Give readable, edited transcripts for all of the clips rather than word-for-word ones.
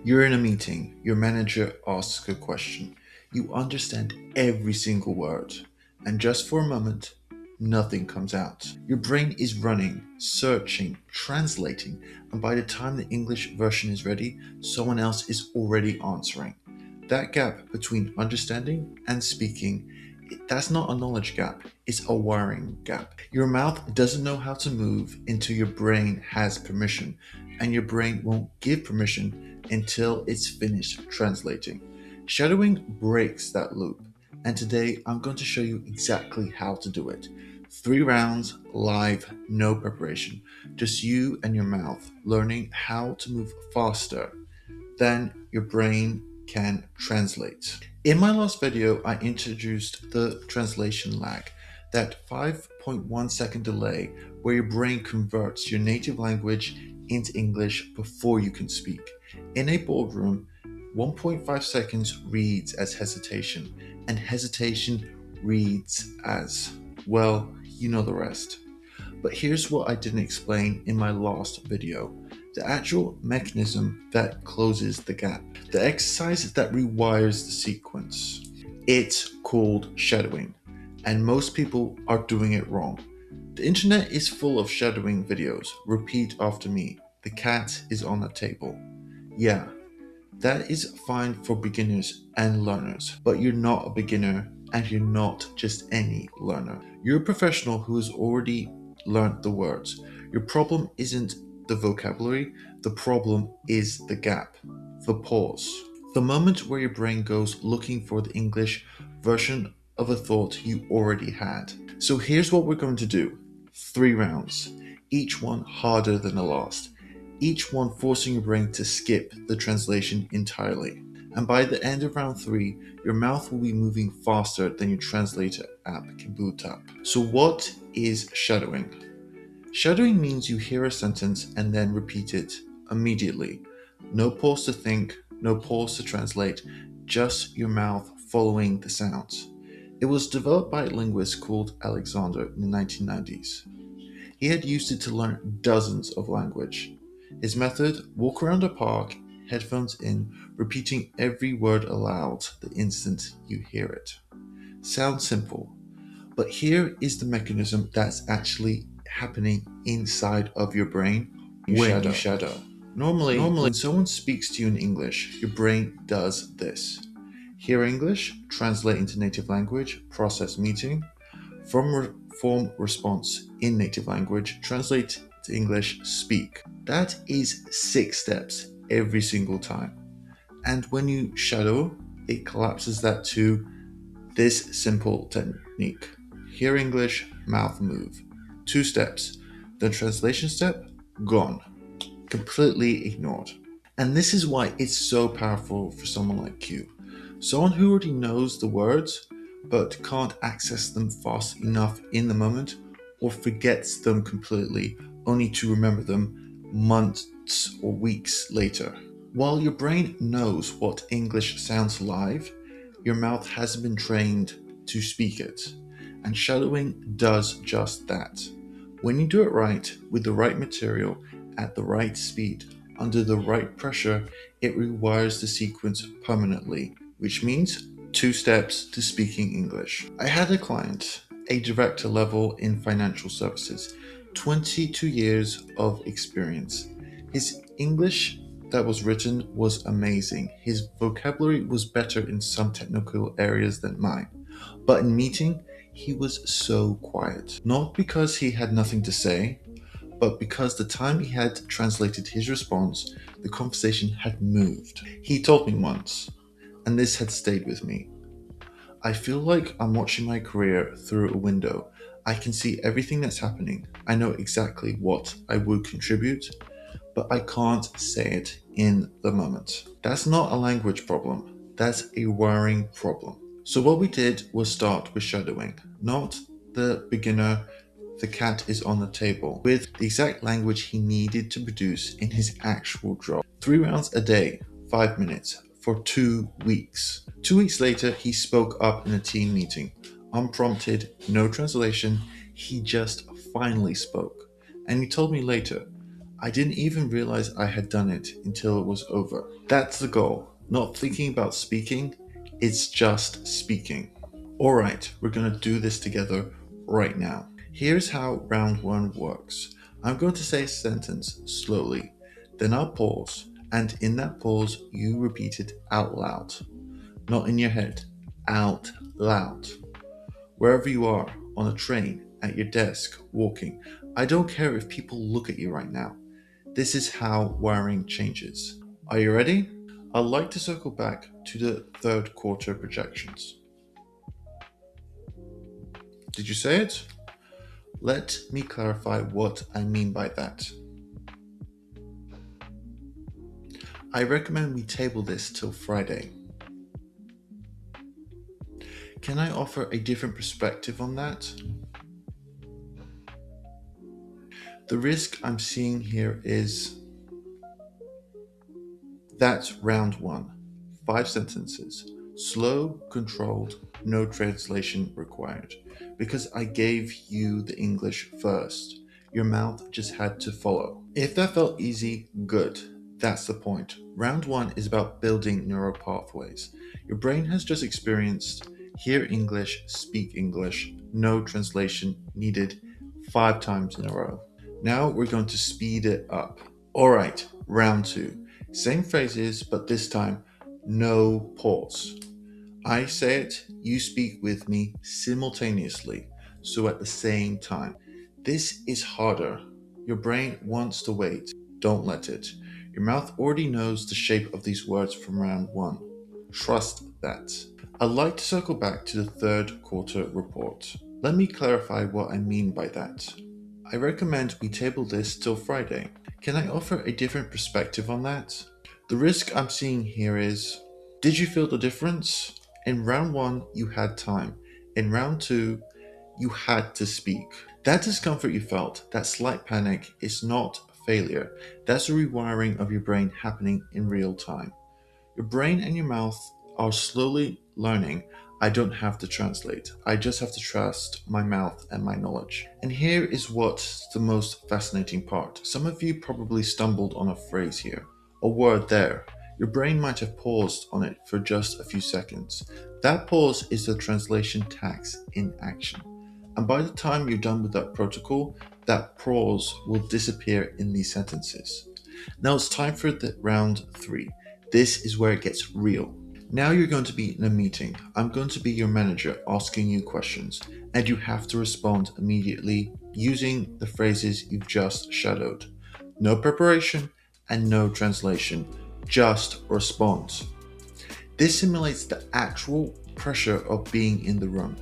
You're in a meeting, your manager asks a question. You understand every single word, and just for a moment, nothing comes out. Your brain is running, searching, translating, and by the time the English version is ready, someone else is already answering. That gap between understanding and speaking, that's not a knowledge gap, it's a wiring gap. Your mouth doesn't know how to move until your brain has permission, and your brain won't give permission until it's finished translating. Shadowing breaks that loop, and today I'm going to show you exactly how to do it. 3 rounds, live, no preparation, just you and your mouth learning how to move faster than your brain can translate. In my last video, I introduced the translation lag, that 5.1 second delay where your brain converts your native language into English before you can speak. In a boardroom, 1.5 seconds reads as hesitation, and hesitation reads as, well, you know the rest. But here's what I didn't explain in my last video. The actual mechanism that closes the gap. The exercise that rewires the sequence. It's called shadowing, and most people are doing it wrong. The internet is full of shadowing videos. Repeat after me. The cat is on the table. Yeah, that is fine for beginners and learners, but you're not a beginner and you're not just any learner. You're a professional who has already learned the words. Your problem isn't the vocabulary, the problem is the gap, the pause. The moment where your brain goes looking for the English version of a thought you already had. So here's what we're going to do. 3 rounds, each one harder than the last. Each one forcing your brain to skip the translation entirely. And by the end of round 3, your mouth will be moving faster than your translator app can boot up. So what is shadowing? Shadowing means you hear a sentence and then repeat it immediately. No pause to think, no pause to translate, just your mouth following the sounds. It was developed by a linguist called Alexander in the 1990s. He had used it to learn dozens of language. His method, walk around a park, headphones in, repeating every word aloud the instant you hear it. Sounds simple, but here is the mechanism that's actually happening inside of your brain when you shadow. Normally, when someone speaks to you in English, your brain does this. Hear English, translate into native language, process meaning, form response in native language, translate to English, speak. That is 6 steps every single time. And when you shadow, it collapses that to this simple technique. Hear English, mouth move. 2 steps. The translation step, gone. Completely ignored. And this is why it's so powerful for someone like you. Someone who already knows the words, but can't access them fast enough in the moment, or forgets them completely, only to remember them months or weeks later. While your brain knows what English sounds live, your mouth hasn't been trained to speak it. And shadowing does just that. When you do it right, with the right material, at the right speed, under the right pressure, it rewires the sequence permanently, which means 2 steps to speaking English. I had a client, a director level in financial services, 22 years of experience. His English that was written was amazing. His vocabulary was better in some technical areas than mine. But in meeting, he was so quiet. Not because he had nothing to say, but because the time he had translated his response, the conversation had moved. He told me once, and this had stayed with me. I feel like I'm watching my career through a window. I can see everything that's happening. I know exactly what I would contribute, but I can't say it in the moment. That's not a language problem. That's a wiring problem. So what we did was start with shadowing, not the beginner, the cat is on the table, with the exact language he needed to produce in his actual job. 3 rounds a day, 5 minutes, for 2 weeks. 2 weeks later, he spoke up in a team meeting. Unprompted, no translation, he just finally spoke. And he told me later, I didn't even realize I had done it until it was over. That's the goal. Not thinking about speaking, it's just speaking. Alright, we're going to do this together right now. Here's how round one works. I'm going to say a sentence slowly, then I'll pause, and in that pause, you repeat it out loud. Not in your head, out loud. Wherever you are, on a train, at your desk, walking, I don't care if people look at you right now. This is how wiring changes. Are you ready? I'd like to circle back to the third quarter projections. Did you say it? Let me clarify what I mean by that. I recommend we table this till Friday. Can I offer a different perspective on that? The risk I'm seeing here is that's round one. 5 sentences. Slow, controlled, no translation required. Because I gave you the English first. Your mouth just had to follow. If that felt easy, good. That's the point. Round one is about building neural pathways. Your brain has just experienced hear English, speak English, no translation needed 5 times in a row. Now we're going to speed it up. Alright, round two. Same phrases, but this time, no pause. I say it, you speak with me simultaneously, so at the same time. This is harder. Your brain wants to wait. Don't let it. Your mouth already knows the shape of these words from round one. Trust that. I'd like to circle back to the third quarter report. Let me clarify what I mean by that. I recommend we table this till Friday. Can I offer a different perspective on that? The risk I'm seeing here is, did you feel the difference? In round one, you had time. In round two, you had to speak. That discomfort you felt, that slight panic, is not failure. That's a rewiring of your brain happening in real time. Your brain and your mouth are slowly learning. I don't have to translate. I just have to trust my mouth and my knowledge. And here is what's the most fascinating part. Some of you probably stumbled on a phrase here, a word there. Your brain might have paused on it for just a few seconds. That pause is the translation tax in action. And by the time you're done with that protocol, that pause will disappear in these sentences. Now it's time for the round three. This is where it gets real. Now you're going to be in a meeting. I'm going to be your manager asking you questions, and you have to respond immediately using the phrases you've just shadowed. No preparation and no translation, just respond. This simulates the actual pressure of being in the room,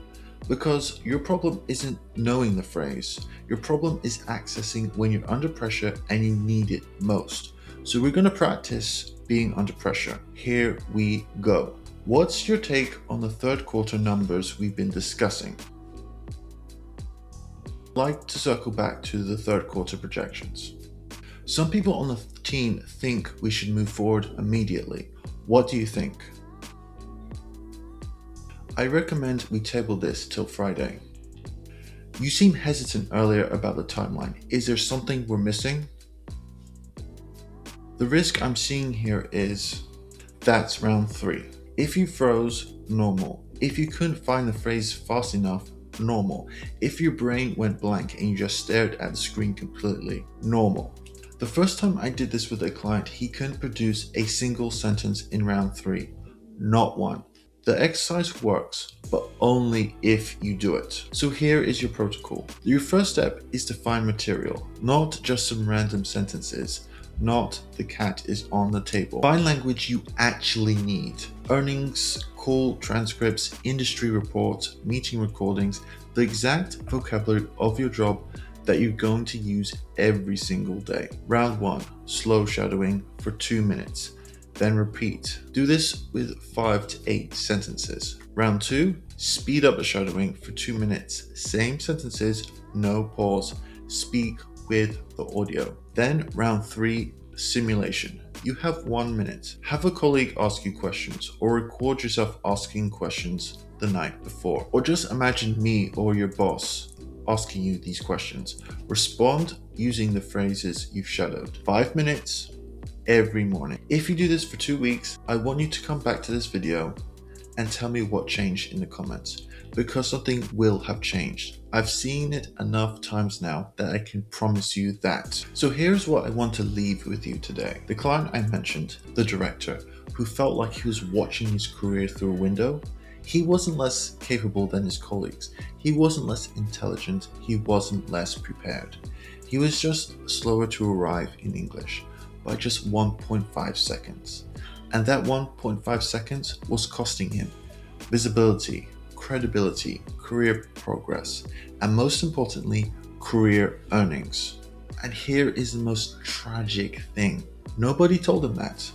because your problem isn't knowing the phrase. Your problem is accessing when you're under pressure and you need it most. So we're going to practice being under pressure. Here we go. What's your take on the third quarter numbers we've been discussing? I'd like to circle back to the third quarter projections. Some people on the team think we should move forward immediately. What do you think? I recommend we table this till Friday. You seemed hesitant earlier about the timeline. Is there something we're missing? The risk I'm seeing here is, that's round three. If you froze, normal. If you couldn't find the phrase fast enough, normal. If your brain went blank and you just stared at the screen completely, normal. The first time I did this with a client, he couldn't produce a single sentence in round three. Not one. The exercise works, but only if you do it. So here is your protocol. Your first step is to find material, not just some random sentences. Not the cat is on the table. Find language you actually need. Earnings, call transcripts, industry reports, meeting recordings, the exact vocabulary of your job that you're going to use every single day. Round one, slow shadowing for 2 minutes. Then repeat. Do this with 5 to 8 sentences. Round two, speed up the shadowing for 2 minutes. Same sentences, no pause. Speak with the audio. Then round three, simulation. You have 1 minute. Have a colleague ask you questions or record yourself asking questions the night before. Or just imagine me or your boss asking you these questions. Respond using the phrases you've shadowed. 5 minutes every morning. If you do this for 2 weeks, I want you to come back to this video and tell me what changed in the comments, because something will have changed. I've seen it enough times now that I can promise you that. So here's what I want to leave with you today. The client I mentioned, the director, who felt like he was watching his career through a window, he wasn't less capable than his colleagues. He wasn't less intelligent. He wasn't less prepared. He was just slower to arrive in English by just 1.5 seconds. And that 1.5 seconds was costing him visibility, credibility, career progress, and most importantly, career earnings. And here is the most tragic thing. Nobody told him that.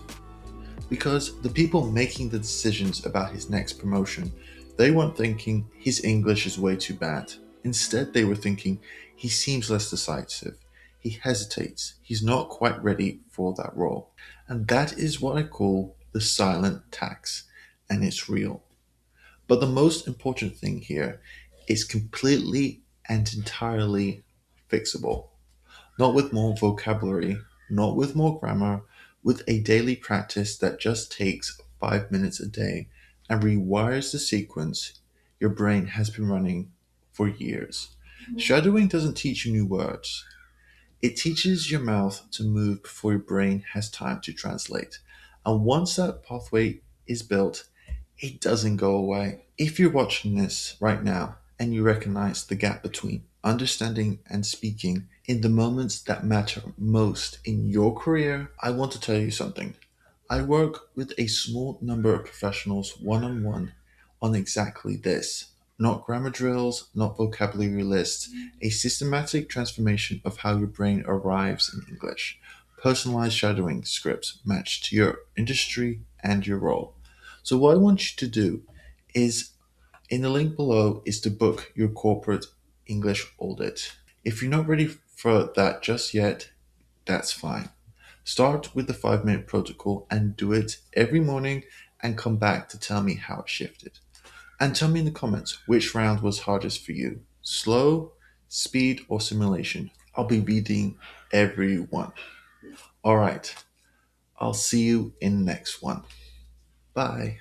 Because the people making the decisions about his next promotion, they weren't thinking his English is way too bad. Instead, they were thinking he seems less decisive. He hesitates. He's not quite ready for that role. And that is what I call the silent tax. And it's real. But the most important thing here is completely and entirely fixable. Not with more vocabulary, not with more grammar, with a daily practice that just takes 5 minutes a day and rewires the sequence your brain has been running for years. Shadowing doesn't teach you new words. It teaches your mouth to move before your brain has time to translate. And once that pathway is built, it doesn't go away. If you're watching this right now and you recognize the gap between understanding and speaking in the moments that matter most in your career, I want to tell you something. I work with a small number of professionals one-on-one on exactly this. Not grammar drills, not vocabulary lists, a systematic transformation of how your brain arrives in English. Personalized shadowing scripts matched to your industry and your role. So what I want you to do is, in the link below, is to book your corporate English audit. If you're not ready for that just yet, that's fine. Start with the 5 minute protocol and do it every morning and come back to tell me how it shifted. And tell me in the comments which round was hardest for you. Slow, speed, or simulation. I'll be reading every one. All right. I'll see you in the next one. Bye.